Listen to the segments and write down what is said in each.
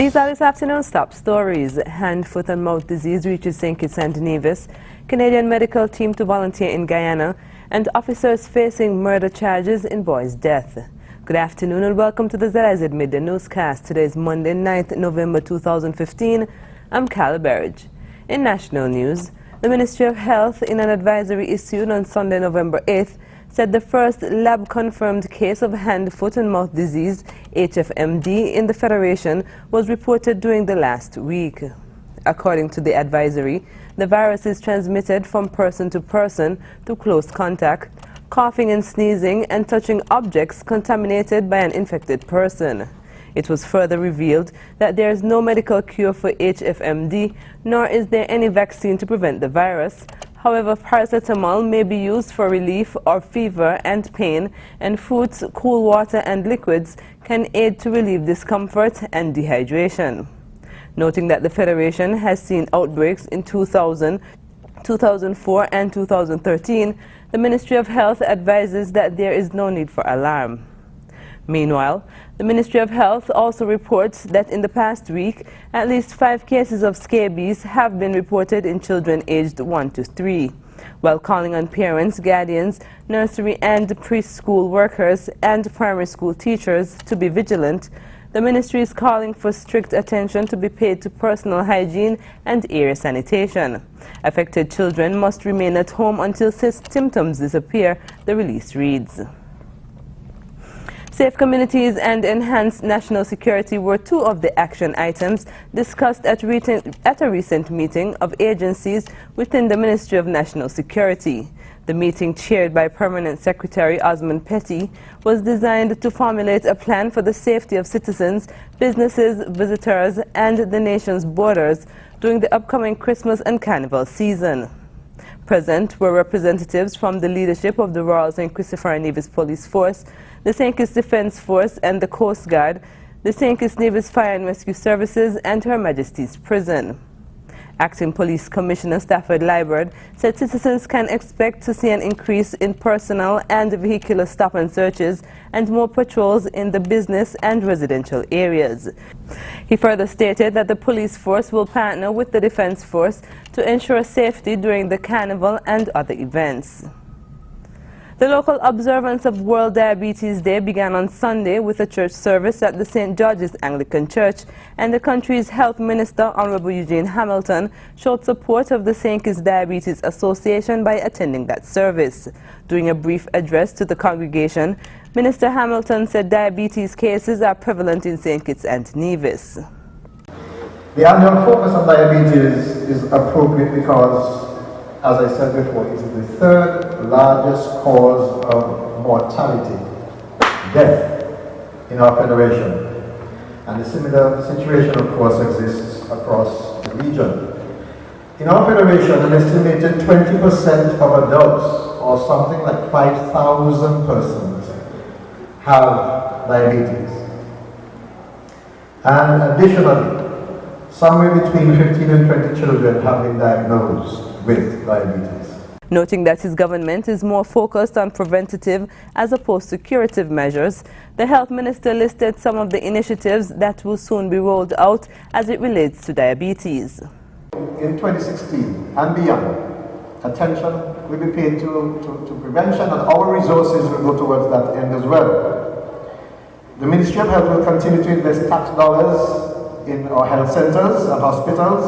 These are this afternoon's top stories. Hand, foot and mouth disease reaches St. Kitts and Nevis, Canadian medical team to volunteer in Guyana, and officers facing murder charges in boy's death. Good afternoon and welcome to the ZIZ Midday Newscast. Today is Monday, 9th November 2015. I'm Cal Berridge. In national news, the Ministry of Health, in an advisory issued on Sunday, November 8th, said the first lab-confirmed case of hand, foot and mouth disease, HFMD, in the Federation was reported during the last week. According to the advisory, the virus is transmitted from person to person through close contact, coughing and sneezing, and touching objects contaminated by an infected person. It was further revealed that there is no medical cure for HFMD, nor is there any vaccine to prevent the virus. However, paracetamol may be used for relief of fever and pain, and foods, cool water and liquids can aid to relieve discomfort and dehydration. Noting that the Federation has seen outbreaks in 2000, 2004 and 2013, the Ministry of Health advises that there is no need for alarm. Meanwhile, the Ministry of Health also reports that in the past week, at least 5 cases of scabies have been reported in children aged 1 to 3. While calling on parents, guardians, nursery and preschool workers and primary school teachers to be vigilant, the ministry is calling for strict attention to be paid to personal hygiene and area sanitation. Affected children must remain at home until symptoms disappear, the release reads. Safe communities and enhanced national security were 2 of the action items discussed at a recent meeting of agencies within the Ministry of National Security. The meeting, chaired by Permanent Secretary Osmond Petty, was designed to formulate a plan for the safety of citizens, businesses, visitors, and the nation's borders during the upcoming Christmas and Carnival season. Present were representatives from the leadership of the Royal St. Christopher and Nevis Police Force, the St. Kitts Defence Force and the Coast Guard, the St. Kitts Nevis Fire and Rescue Services, and Her Majesty's Prison. Acting Police Commissioner Stafford Liburd said citizens can expect to see an increase in personnel and vehicular stop and searches and more patrols in the business and residential areas. He further stated that the police force will partner with the Defence Force to ensure safety during the Carnival and other events. The local observance of World Diabetes Day began on Sunday with a church service at the St. George's Anglican Church, and the country's health minister, Honorable Eugene Hamilton, showed support of the St. Kitts Diabetes Association by attending that service. During a brief address to the congregation, Minister Hamilton said diabetes cases are prevalent in St. Kitts and Nevis. The annual focus on diabetes is appropriate because, as I said before, it is the 3rd largest cause of mortality, death, in our federation. And a similar situation, of course, exists across the region. In our federation, an estimated 20% of adults, or something like 5,000 persons, have diabetes. And additionally, somewhere between 15 and 20 children have been diagnosed with diabetes. Noting that his government is more focused on preventative as opposed to curative measures, the health minister listed some of the initiatives that will soon be rolled out as it relates to diabetes. In 2016 and beyond, attention will be paid to prevention, and our resources will go towards that end as well. The Ministry of Health will continue to invest tax dollars in our health centers and hospitals,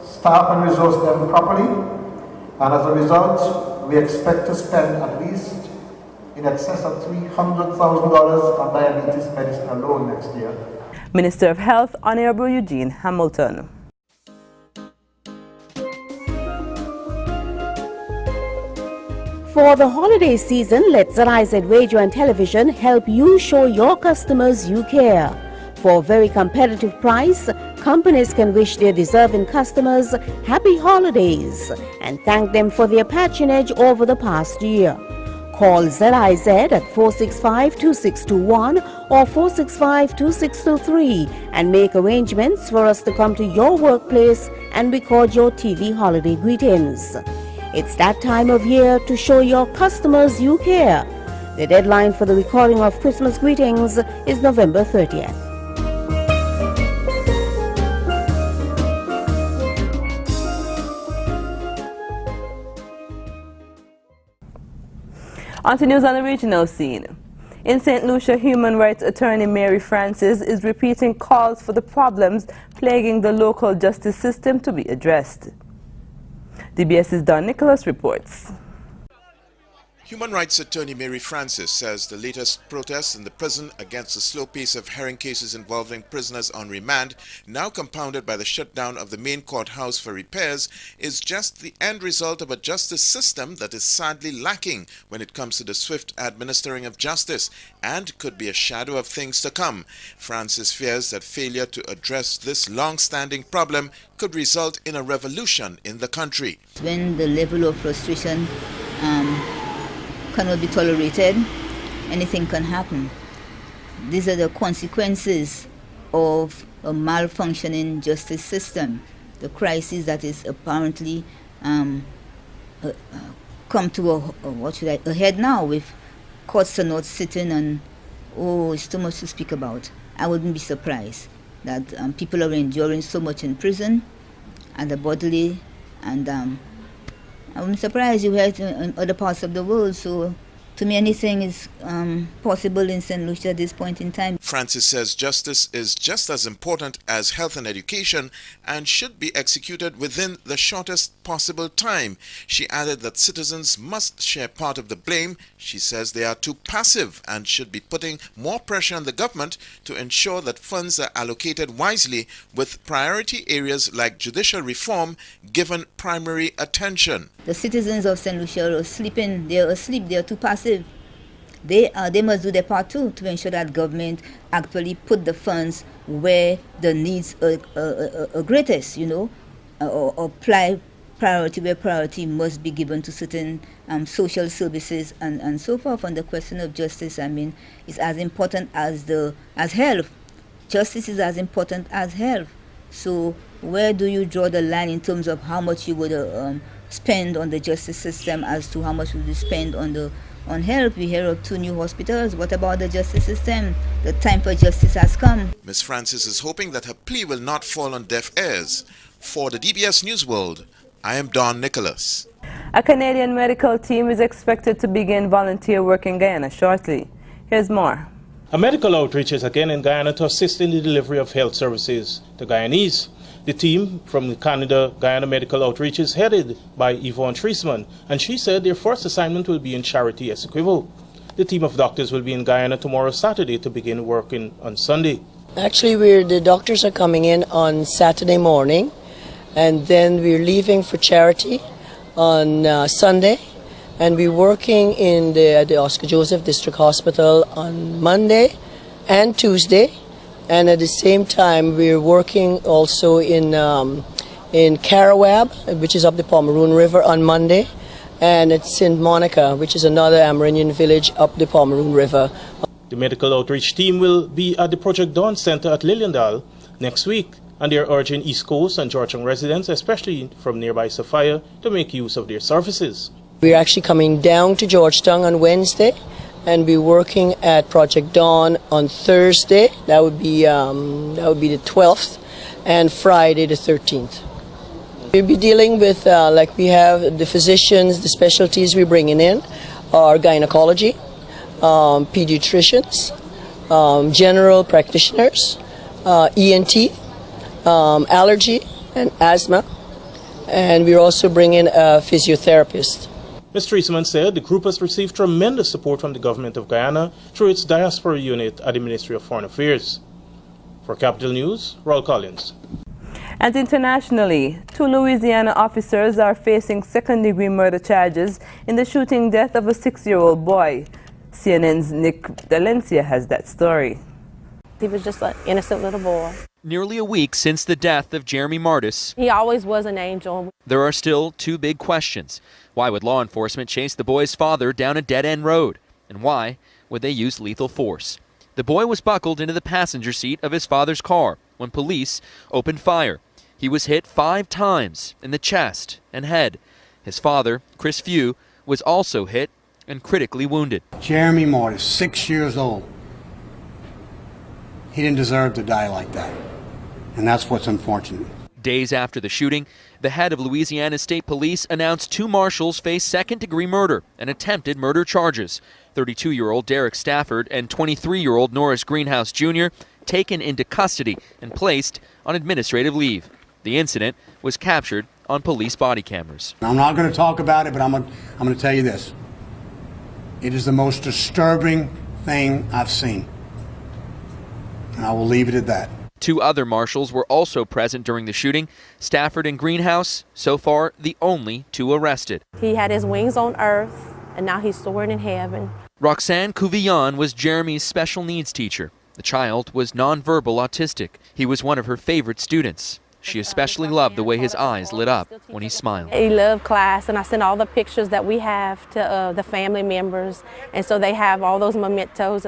staff and resource them properly, and as a result, we expect to spend at least in excess of $300,000 on diabetes medicine alone next year. Minister of Health, Honorable Eugene Hamilton. For the holiday season, let ZIZ Radio and Television help you show your customers you care. For a very competitive price, companies can wish their deserving customers happy holidays and thank them for their patronage over the past year. Call ZIZ at 465-2621 or 465-2623 and make arrangements for us to come to your workplace and record your TV holiday greetings. It's that time of year to show your customers you care. The deadline for the recording of Christmas greetings is November 30th. On to news on the regional scene. In St. Lucia, human rights attorney Mary Francis is repeating calls for the problems plaguing the local justice system to be addressed. DBS's Don Nicholas reports. Human rights attorney Mary Francis says the latest protests in the prison against the slow pace of hearing cases involving prisoners on remand, now compounded by the shutdown of the main courthouse for repairs, is just the end result of a justice system that is sadly lacking when it comes to the swift administering of justice and could be a shadow of things to come. Francis fears that failure to address this long-standing problem could result in a revolution in the country. When the level of frustration cannot be tolerated, anything can happen. These are the consequences of a malfunctioning justice system. The crisis that is apparently come to a head now, with courts are not sitting, and it's too much to speak about. I wouldn't be surprised that people are enduring so much in prison and the bodily, and I wouldn't be surprised you hear it in other parts of the world. So to me, anything is possible in St. Lucia at this point in time. Francis says justice is just as important as health and education and should be executed within the shortest possible time. She added that citizens must share part of the blame. She says they are too passive and should be putting more pressure on the government to ensure that funds are allocated wisely, with priority areas like judicial reform given primary attention. The citizens of St. Lucia are sleeping. They are asleep. They are too passive. They must do their part too, to ensure that government actually put the funds where the needs are greatest, or apply priority where priority must be given to certain social services and so forth. On the question of justice, is as important as health. Justice is as important as health. So where do you draw the line in terms of how much you would spend on the justice system as to how much would you spend on health? We hear of 2 new hospitals. What about the justice system? The time for justice has come. Ms. Francis is hoping that her plea will not fall on deaf ears. For the DBS News World, I am Don Nicholas. A Canadian medical team is expected to begin volunteer work in Guyana shortly. Here's more. A medical outreach is again in Guyana to assist in the delivery of health services to Guyanese. The team from the Canada Guyana Medical Outreach is headed by Yvonne Treisman, and she said their first assignment will be in Charity Essequibo. The team of doctors will be in Guyana tomorrow, Saturday, to begin working on Sunday. Actually, the doctors are coming in on Saturday morning, and then we're leaving for Charity on Sunday, and we're working in the Oscar Joseph District Hospital on Monday and Tuesday. And at the same time, we're working also in Carawab, which is up the Pomeroon River, on Monday, and at St. Monica, which is another Amerindian village up the Pomeroon River. The medical outreach team will be at the Project Dawn Center at Liliendal next week, and they are urging East Coast and Georgetown residents, especially from nearby Sophia, to make use of their services. We're actually coming down to Georgetown on Wednesday, and be working at Project Dawn on Thursday. That would be the 12th, and Friday the 13th. We'll be dealing with, like we have the physicians, the specialties we're bringing in are gynecology, pediatricians, general practitioners, ENT, allergy and asthma, and we're also bringing a physiotherapist. Ms. Treisman said the group has received tremendous support from the government of Guyana through its diaspora unit at the Ministry of Foreign Affairs. For Capital News, Raul Collins. And internationally, 2 Louisiana officers are facing second-degree murder charges in the shooting death of a 6-year-old boy. CNN's Nick Dalencia has that story. He was just an innocent little boy. Nearly a week since the death of Jeremy Martis, He always was an angel. there are still 2 big questions. Why would law enforcement chase the boy's father down a dead-end road? And why would they use lethal force? The boy was buckled into the passenger seat of his father's car when police opened fire. He was hit 5 times in the chest and head. His father, Chris Few, was also hit and critically wounded. Jeremy Martis, 6 years old. He didn't deserve to die like that. And that's what's unfortunate. Days after the shooting, the head of Louisiana State Police announced 2 marshals face second-degree murder and attempted murder charges. 32-year-old Derek Stafford and 23-year-old Norris Greenhouse Jr. taken into custody and placed on administrative leave. The incident was captured on police body cameras. I'm not going to talk about it, but I'm going to tell you this. It is the most disturbing thing I've seen. And I will leave it at that. 2 other marshals were also present during the shooting. Stafford and Greenhouse, so far the only 2 arrested. He had his wings on earth, and now he's soaring in heaven. Roxanne Couvillon was Jeremy's special needs teacher. The child was nonverbal autistic. He was one of her favorite students. She especially loved the way his eyes lit up when he smiled. He loved class, and I sent all the pictures that we have to the family members, and so they have all those mementos.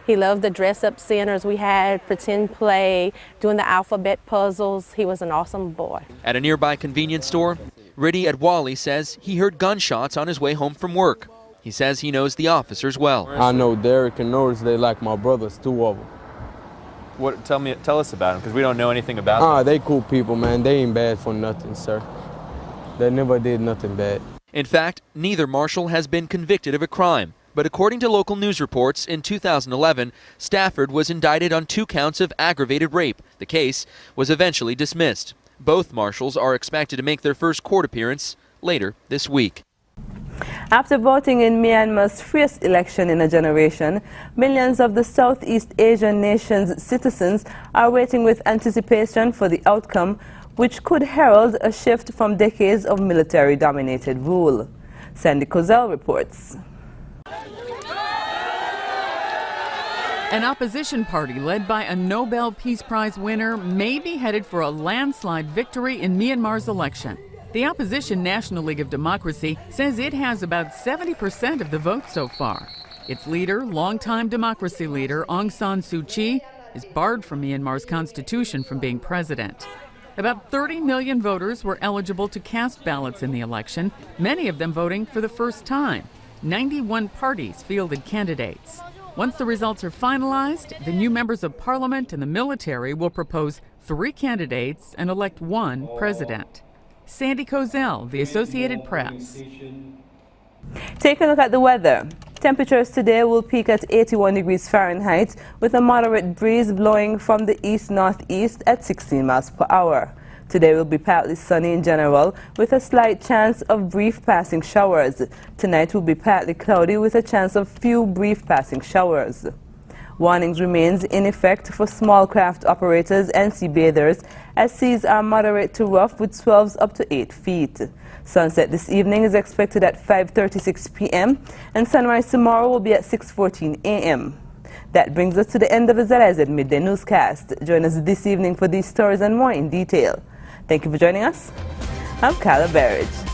He loved the dress-up centers we had, pretend play, doing the alphabet puzzles. He was an awesome boy. At a nearby convenience store, Riddy Adwali says he heard gunshots on his way home from work. He says he knows the officers well. I know Derek and Norris, they like my brothers, 2 of them. Tell us about them, because we don't know anything about them. They cool people, man. They ain't bad for nothing, sir. They never did nothing bad. In fact, neither marshal has been convicted of a crime. But according to local news reports, in 2011, Stafford was indicted on 2 counts of aggravated rape. The case was eventually dismissed. Both marshals are expected to make their first court appearance later this week. After voting in Myanmar's freest election in a generation, millions of the Southeast Asian nation's citizens are waiting with anticipation for the outcome, which could herald a shift from decades of military-dominated rule. Sandy Kozel reports. An opposition party led by a Nobel Peace Prize winner may be headed for a landslide victory in Myanmar's election. The opposition National League of Democracy says it has about 70% of the vote so far. Its leader, longtime democracy leader Aung San Suu Kyi, is barred from Myanmar's constitution from being president. About 30 million voters were eligible to cast ballots in the election, many of them voting for the first time. 91 parties fielded candidates. Once the results are finalized, the new members of parliament and the military will propose 3 candidates and elect 1 president. Sandy Kozel, The Associated Press. Take a look at the weather. Temperatures today will peak at 81 degrees Fahrenheit with a moderate breeze blowing from the east-northeast at 16 miles per hour. Today will be partly sunny in general with a slight chance of brief passing showers. Tonight will be partly cloudy with a chance of few brief passing showers. Warnings remains in effect for small craft operators and sea bathers as seas are moderate to rough with swells up to 8 feet. Sunset this evening is expected at 5:36 p.m. and sunrise tomorrow will be at 6:14 a.m. That brings us to the end of the ZIZ Midday Newscast. Join us this evening for these stories and more in detail. Thank you for joining us. I'm Carla Berridge.